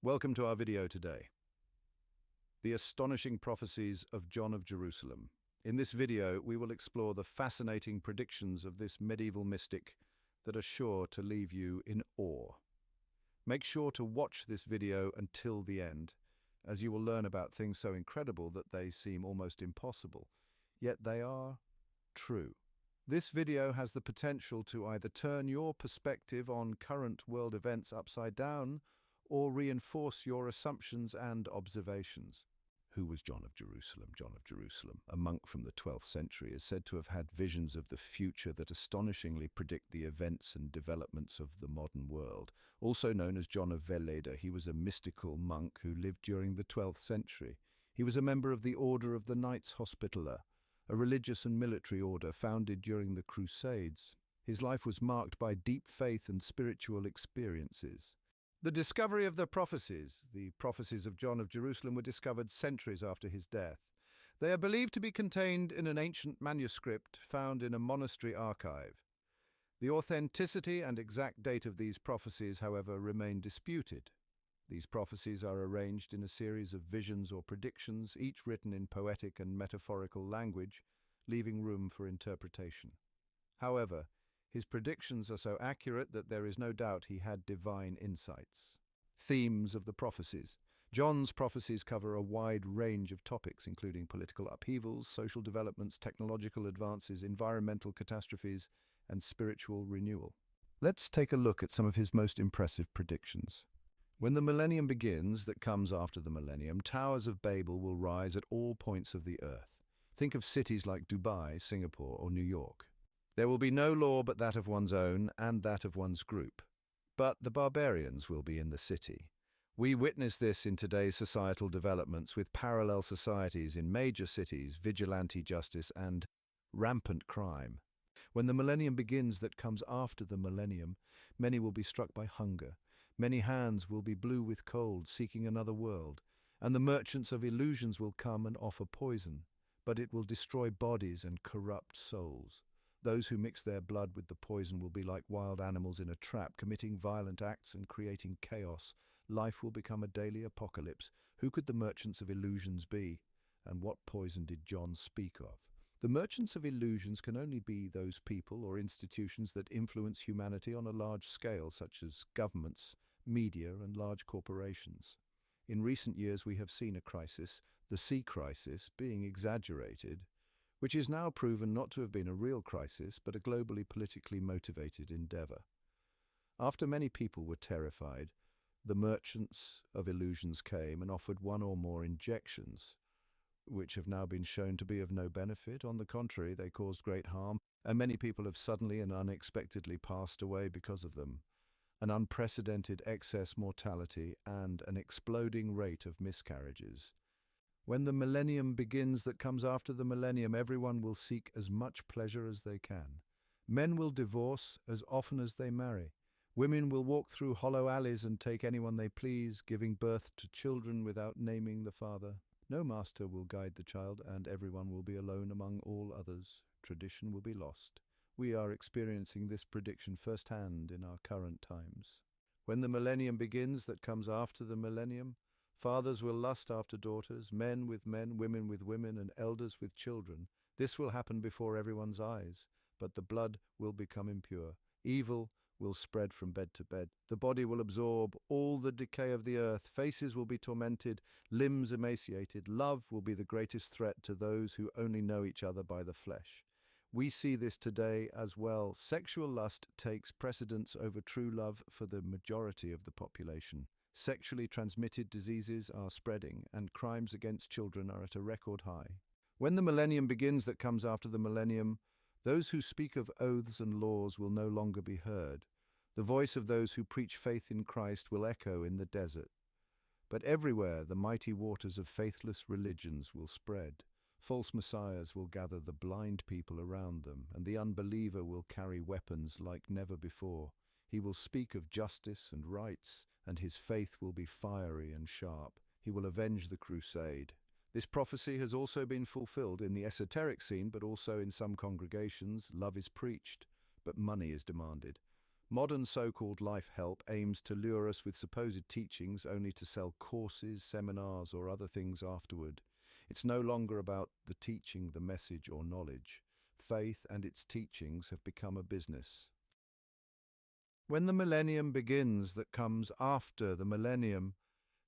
Welcome to our video today. The astonishing prophecies of John of Jerusalem. In this video, we will explore the fascinating predictions of this medieval mystic that are sure to leave you in awe. Make sure to watch this video until the end, as you will learn about things so incredible that they seem almost impossible, yet they are true. This video has the potential to either turn your perspective on current world events upside down or reinforce your assumptions and observations. Who was John of Jerusalem? John of Jerusalem, a monk from the 12th century, is said to have had visions of the future that astonishingly predict the events and developments of the modern world. Also known as John of Veleda, he was a mystical monk who lived during the 12th century. He was a member of the Order of the Knights Hospitaller, a religious and military order founded during the Crusades. His life was marked by deep faith and spiritual experiences. The discovery of the prophecies of John of Jerusalem, were discovered centuries after his death. They are believed to be contained in an ancient manuscript found in a monastery archive. The authenticity and exact date of these prophecies, however, remain disputed. These prophecies are arranged in a series of visions or predictions, each written in poetic and metaphorical language, leaving room for interpretation. However, his predictions are so accurate that there is no doubt he had divine insights. Themes of the prophecies. John's prophecies cover a wide range of topics, including political upheavals, social developments, technological advances, environmental catastrophes, and spiritual renewal. Let's take a look at some of his most impressive predictions. When the millennium begins, that comes after the millennium, towers of Babel will rise at all points of the earth. Think of cities like Dubai, Singapore, or New York. There will be no law but that of one's own and that of one's group. But the barbarians will be in the city. We witness this in today's societal developments with parallel societies in major cities, vigilante justice, and rampant crime. When the millennium begins that comes after the millennium, many will be struck by hunger. Many hands will be blue with cold, seeking another world. And the merchants of illusions will come and offer poison, but it will destroy bodies and corrupt souls. Those who mix their blood with the poison will be like wild animals in a trap, committing violent acts and creating chaos. Life will become a daily apocalypse. Who could the merchants of illusions be? And what poison did John speak of? The merchants of illusions can only be those people or institutions that influence humanity on a large scale, such as governments, media, and large corporations. In recent years, we have seen a crisis, the sea crisis, being exaggerated, which is now proven not to have been a real crisis, but a globally politically motivated endeavor. After many people were terrified, the merchants of illusions came and offered one or more injections, which have now been shown to be of no benefit. On the contrary, they caused great harm, and many people have suddenly and unexpectedly passed away because of them. An unprecedented excess mortality and an exploding rate of miscarriages. When the millennium begins that comes after the millennium, everyone will seek as much pleasure as they can. Men will divorce as often as they marry. Women will walk through hollow alleys and take anyone they please, giving birth to children without naming the father. No master will guide the child, and everyone will be alone among all others. Tradition will be lost. We are experiencing this prediction firsthand in our current times. When the millennium begins that comes after the millennium, fathers will lust after daughters, men with men, women with women, and elders with children. This will happen before everyone's eyes, but the blood will become impure. Evil will spread from bed to bed. The body will absorb all the decay of the earth. Faces will be tormented, limbs emaciated. Love will be the greatest threat to those who only know each other by the flesh. We see this today as well. Sexual lust takes precedence over true love for the majority of the population. Sexually transmitted diseases are spreading, and crimes against children are at a record high. When the millennium begins that comes after the millennium, those who speak of oaths and laws will no longer be heard. The voice of those who preach faith in Christ will echo in the desert. But everywhere the mighty waters of faithless religions will spread. False messiahs will gather the blind people around them, and the unbeliever will carry weapons like never before. He will speak of justice and rights, and his faith will be fiery and sharp. He will avenge the crusade. This prophecy has also been fulfilled in the esoteric scene, but also in some congregations. Love is preached, but money is demanded. Modern so-called life help aims to lure us with supposed teachings only to sell courses, seminars, or other things afterward. It's no longer about the teaching, the message, or knowledge. Faith and its teachings have become a business. When the millennium begins that comes after the millennium,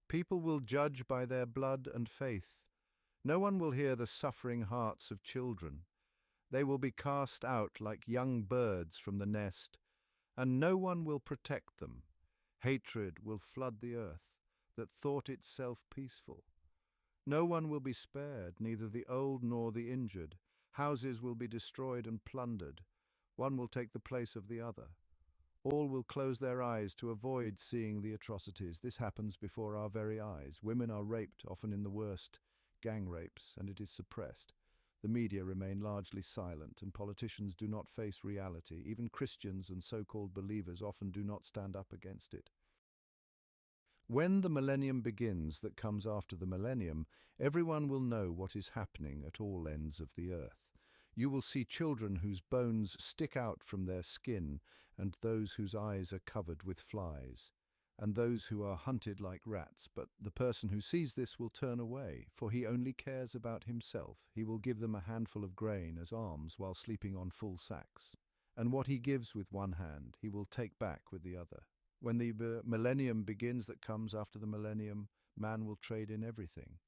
people will judge by their blood and faith. No one will hear the suffering hearts of children. They will be cast out like young birds from the nest, and no one will protect them. Hatred will flood the earth that thought itself peaceful. No one will be spared, neither the old nor the injured. Houses will be destroyed and plundered. One will take the place of the other. All will close their eyes to avoid seeing the atrocities. This happens before our very eyes. Women are raped, often in the worst gang rapes, and it is suppressed. The media remain largely silent, and politicians do not face reality. Even Christians and so-called believers often do not stand up against it. When the millennium begins that comes after the millennium, everyone will know what is happening at all ends of the earth. You will see children whose bones stick out from their skin, and those whose eyes are covered with flies, and those who are hunted like rats. But the person who sees this will turn away, for he only cares about himself. He will give them a handful of grain as alms while sleeping on full sacks. And what he gives with one hand, he will take back with the other. When the millennium begins that comes after the millennium, man will trade in everything.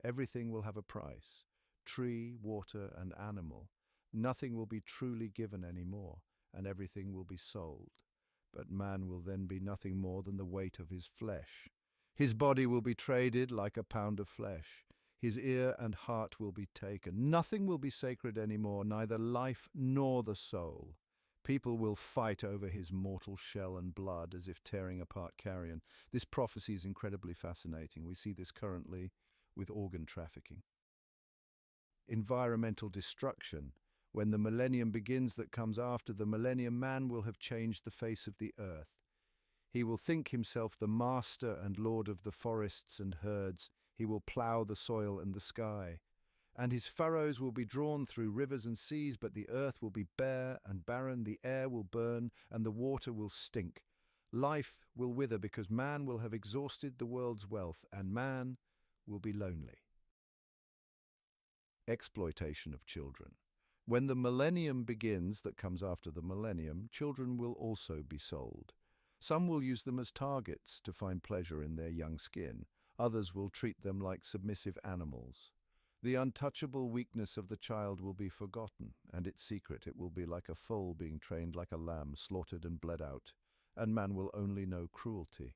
Everything will have a price. Tree, water, and animal. Nothing will be truly given anymore, and everything will be sold. But man will then be nothing more than the weight of his flesh. His body will be traded like a pound of flesh. His ear and heart will be taken. Nothing will be sacred anymore, neither life nor the soul. People will fight over his mortal shell and blood as if tearing apart carrion. This prophecy is incredibly fascinating. We see this currently with organ trafficking. Environmental destruction. When the millennium begins that comes after the millennium, man will have changed the face of the earth. He will think himself the master and lord of the forests and herds. He will plough the soil and the sky. And his furrows will be drawn through rivers and seas, but the earth will be bare and barren, the air will burn, and the water will stink. Life will wither because man will have exhausted the world's wealth, and man will be lonely. Exploitation of children. When the millennium begins that comes after the millennium, children will also be sold. Some will use them as targets to find pleasure in their young skin. Others will treat them like submissive animals. The untouchable weakness of the child will be forgotten, and its secret it will be like a foal being trained like a lamb, slaughtered and bled out, and man will only know cruelty.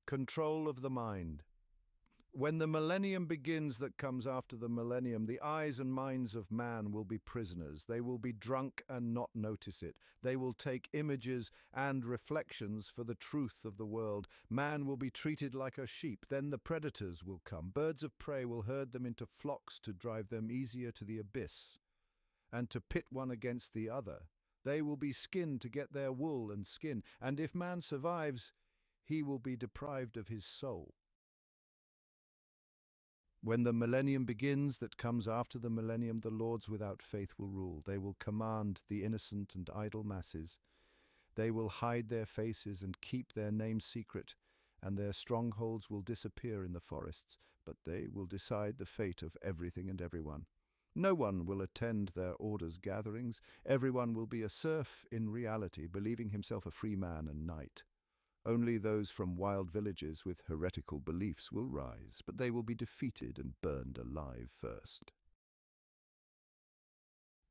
Control of the mind. When the millennium begins that comes after the millennium, the eyes and minds of man will be prisoners. They will be drunk and not notice it. They will take images and reflections for the truth of the world. Man will be treated like a sheep. Then the predators will come. Birds of prey will herd them into flocks to drive them easier to the abyss and to pit one against the other. They will be skinned to get their wool and skin, and if man survives, he will be deprived of his soul. When the millennium begins that comes after the millennium, the lords without faith will rule. They will command the innocent and idle masses. They will hide their faces and keep their names secret, and their strongholds will disappear in the forests, but they will decide the fate of everything and everyone. No one will attend their orders' gatherings. Everyone will be a serf in reality, believing himself a free man and knight. Only those from wild villages with heretical beliefs will rise, but they will be defeated and burned alive first.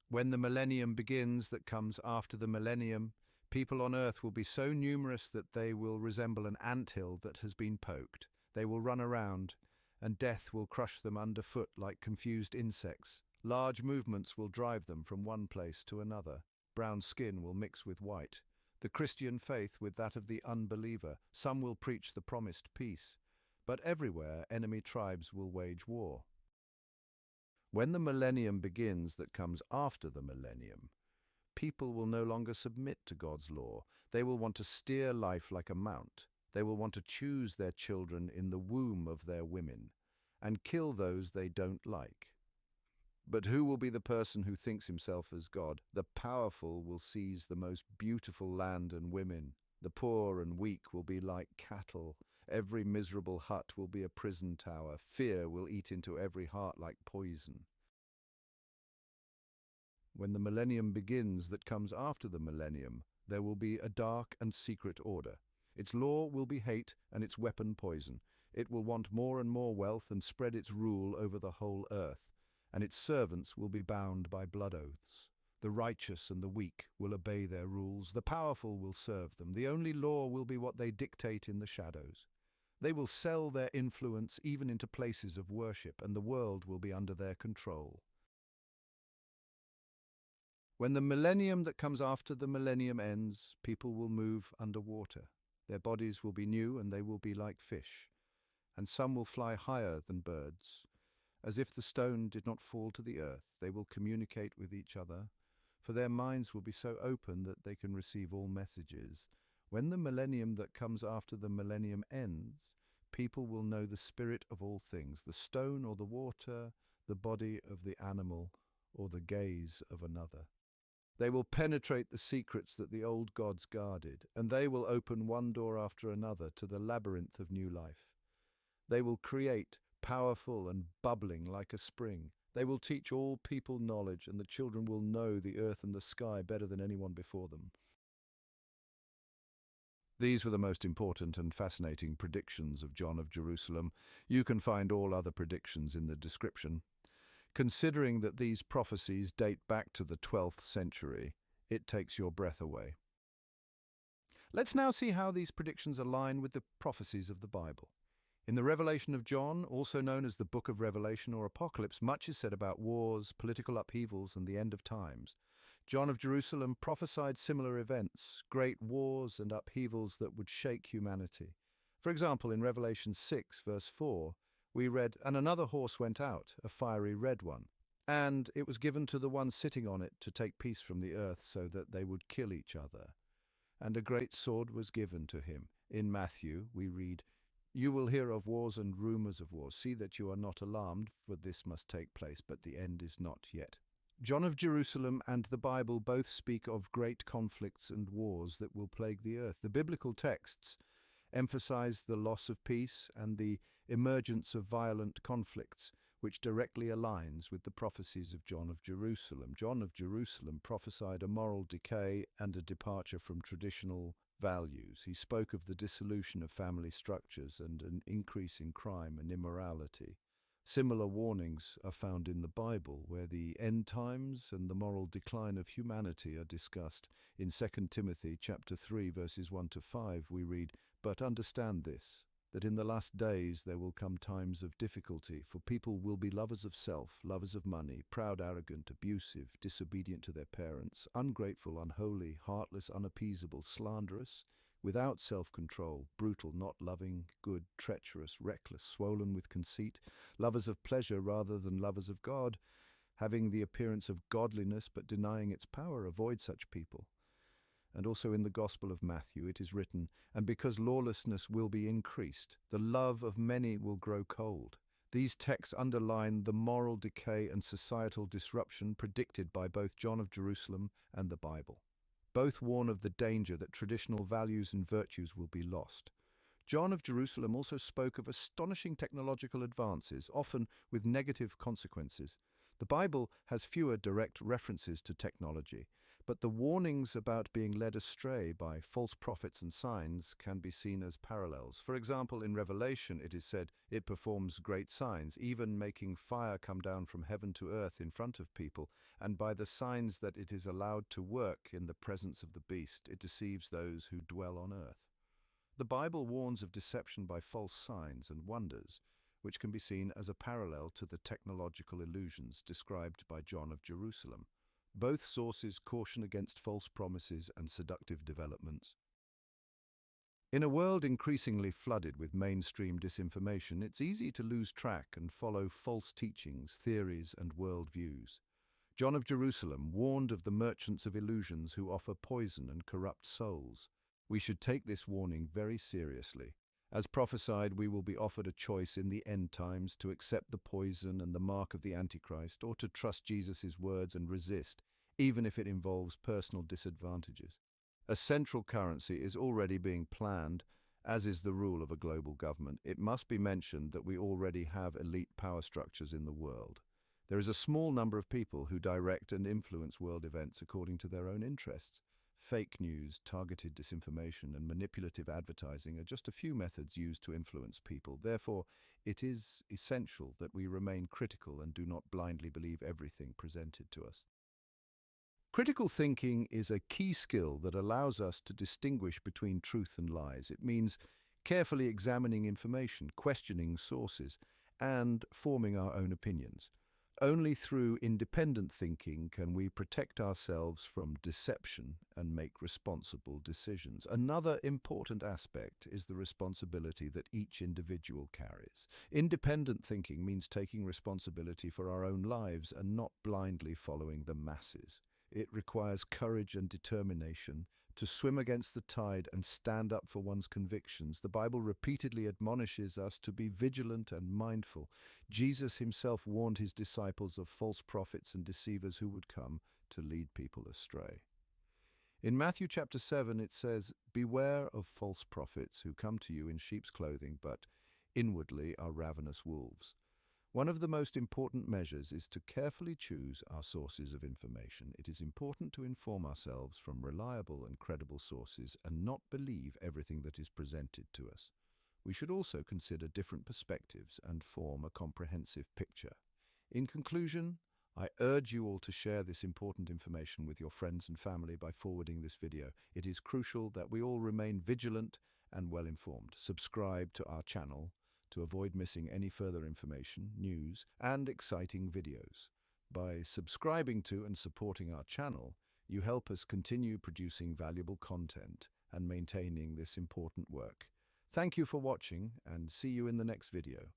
When the millennium begins that comes after the millennium, people on earth will be so numerous that they will resemble an anthill that has been poked. They will run around, and death will crush them underfoot like confused insects. Large movements will drive them from one place to another. Brown skin will mix with white. The Christian faith with that of the unbeliever. Some will preach the promised peace, but everywhere enemy tribes will wage war. When the millennium begins that comes after the millennium, people will no longer submit to God's law. They will want to steer life like a mount. They will want to choose their children in the womb of their women and kill those they don't like. But who will be the person who thinks himself as God? The powerful will seize the most beautiful land and women. The poor and weak will be like cattle. Every miserable hut will be a prison tower. Fear will eat into every heart like poison. When the millennium begins that comes after the millennium, there will be a dark and secret order. Its law will be hate and its weapon poison. It will want more and more wealth and spread its rule over the whole earth, and its servants will be bound by blood oaths. The righteous and the weak will obey their rules. The powerful will serve them. The only law will be what they dictate in the shadows. They will sell their influence even into places of worship, and the world will be under their control. When the millennium that comes after the millennium ends, people will move underwater. Their bodies will be new and they will be like fish, and some will fly higher than birds. As if the stone did not fall to the earth, they will communicate with each other, for their minds will be so open that they can receive all messages. When the millennium that comes after the millennium ends, people will know the spirit of all things, the stone or the water, the body of the animal, or the gaze of another. They will penetrate the secrets that the old gods guarded, and they will open one door after another to the labyrinth of new life. They will create, powerful and bubbling like a spring. They will teach all people knowledge, and the children will know the earth and the sky better than anyone before them. These were the most important and fascinating predictions of John of Jerusalem. You can find all other predictions in the description. Considering that these prophecies date back to the 12th century, it takes your breath away. Let's now see how these predictions align with the prophecies of the Bible. In the Revelation of John, also known as the Book of Revelation or Apocalypse, much is said about wars, political upheavals, and the end of times. John of Jerusalem prophesied similar events, great wars and upheavals that would shake humanity. For example, in Revelation 6, verse 4, we read, "And another horse went out, a fiery red one, and it was given to the one sitting on it to take peace from the earth so that they would kill each other. And a great sword was given to him." In Matthew, we read, "You will hear of wars and rumors of wars. See that you are not alarmed, for this must take place, but the end is not yet." John of Jerusalem and the Bible both speak of great conflicts and wars that will plague the earth. The biblical texts emphasize the loss of peace and the emergence of violent conflicts, which directly aligns with the prophecies of John of Jerusalem. John of Jerusalem prophesied a moral decay and a departure from traditional values. He spoke of the dissolution of family structures and an increase in crime and immorality. Similar warnings are found in the Bible, where the end times and the moral decline of humanity are discussed. In 2 Timothy chapter 3, verses 1 to 5, we read, "But understand this, that in the last days there will come times of difficulty, for people will be lovers of self, lovers of money, proud, arrogant, abusive, disobedient to their parents, ungrateful, unholy, heartless, unappeasable, slanderous, without self-control, brutal, not loving good, treacherous, reckless, swollen with conceit, lovers of pleasure rather than lovers of God, having the appearance of godliness but denying its power. Avoid such people." And also in the Gospel of Matthew it is written, "And because lawlessness will be increased, the love of many will grow cold." These texts underline the moral decay and societal disruption predicted by both John of Jerusalem and the Bible. Both warn of the danger that traditional values and virtues will be lost. John of Jerusalem also spoke of astonishing technological advances, often with negative consequences. The Bible has fewer direct references to technology, but the warnings about being led astray by false prophets and signs can be seen as parallels. For example, in Revelation it is said, "It performs great signs, even making fire come down from heaven to earth in front of people, and by the signs that it is allowed to work in the presence of the beast, it deceives those who dwell on earth." The Bible warns of deception by false signs and wonders, which can be seen as a parallel to the technological illusions described by John of Jerusalem. Both sources caution against false promises and seductive developments. In a world increasingly flooded with mainstream disinformation, it's easy to lose track and follow false teachings, theories, and worldviews. John of Jerusalem warned of the merchants of illusions who offer poison and corrupt souls. We should take this warning very seriously. As prophesied, we will be offered a choice in the end times to accept the poison and the mark of the Antichrist, or to trust Jesus' words and resist, even if it involves personal disadvantages. A central currency is already being planned, as is the rule of a global government. It must be mentioned that we already have elite power structures in the world. There is a small number of people who direct and influence world events according to their own interests. Fake news, targeted disinformation, and manipulative advertising are just a few methods used to influence people. Therefore, it is essential that we remain critical and do not blindly believe everything presented to us. Critical thinking is a key skill that allows us to distinguish between truth and lies. It means carefully examining information, questioning sources, and forming our own opinions. Only through independent thinking can we protect ourselves from deception and make responsible decisions. Another important aspect is the responsibility that each individual carries. Independent thinking means taking responsibility for our own lives and not blindly following the masses. It requires courage and determination to swim against the tide and stand up for one's convictions. The Bible repeatedly admonishes us to be vigilant and mindful. Jesus himself warned his disciples of false prophets and deceivers who would come to lead people astray. In Matthew chapter 7, it says, "Beware of false prophets who come to you in sheep's clothing, but inwardly are ravenous wolves." One of the most important measures is to carefully choose our sources of information. It is important to inform ourselves from reliable and credible sources and not believe everything that is presented to us. We should also consider different perspectives and form a comprehensive picture. In conclusion, I urge you all to share this important information with your friends and family by forwarding this video. It is crucial that we all remain vigilant and well informed. Subscribe to our channel to avoid missing any further information, news, and exciting videos. By subscribing to and supporting our channel, you help us continue producing valuable content and maintaining this important work. Thank you for watching, and see you in the next video.